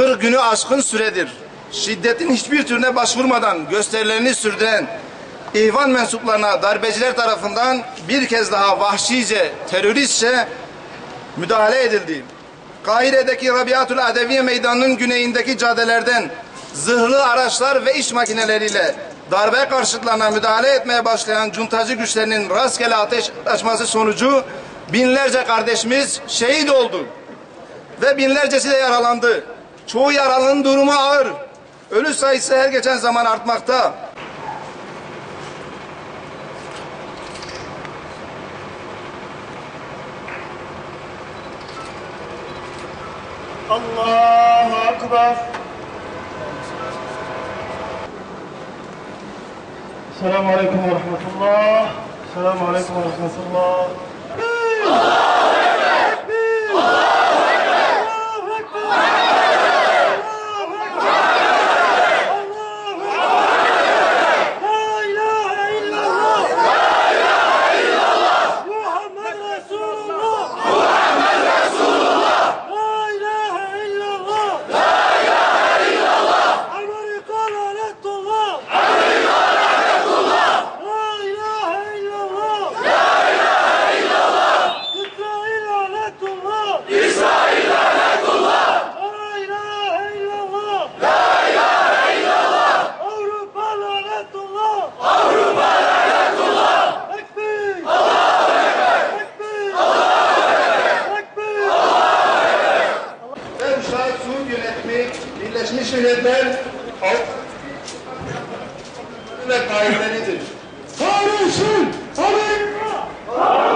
40 günü aşkın süredir şiddetin hiçbir türüne başvurmadan gösterilerini sürdüren ihvan mensuplarına darbeciler tarafından bir kez daha vahşice, teröristçe müdahale edildi. Kahire'deki Rabiatül Adeviye Meydanı'nın güneyindeki caddelerden zırhlı araçlar ve iş makineleriyle darbe karşıtlarına müdahale etmeye başlayan cuntacı güçlerinin rastgele ateş açması sonucu binlerce kardeşimiz şehit oldu ve binlercesi de yaralandı. Çoğu yaralının durumu ağır. Ölü sayısı her geçen zaman artmakta. Allahu Ekber. Selamun Aleyküm ve Rahmetullah. Selamun Aleyküm ve Rahmetullah. Allahu Ekber! Allahu Ekber! Allahu Ekber! Birleşmiş Milletler ve kaidileridir. Sağ olsun! Amerika!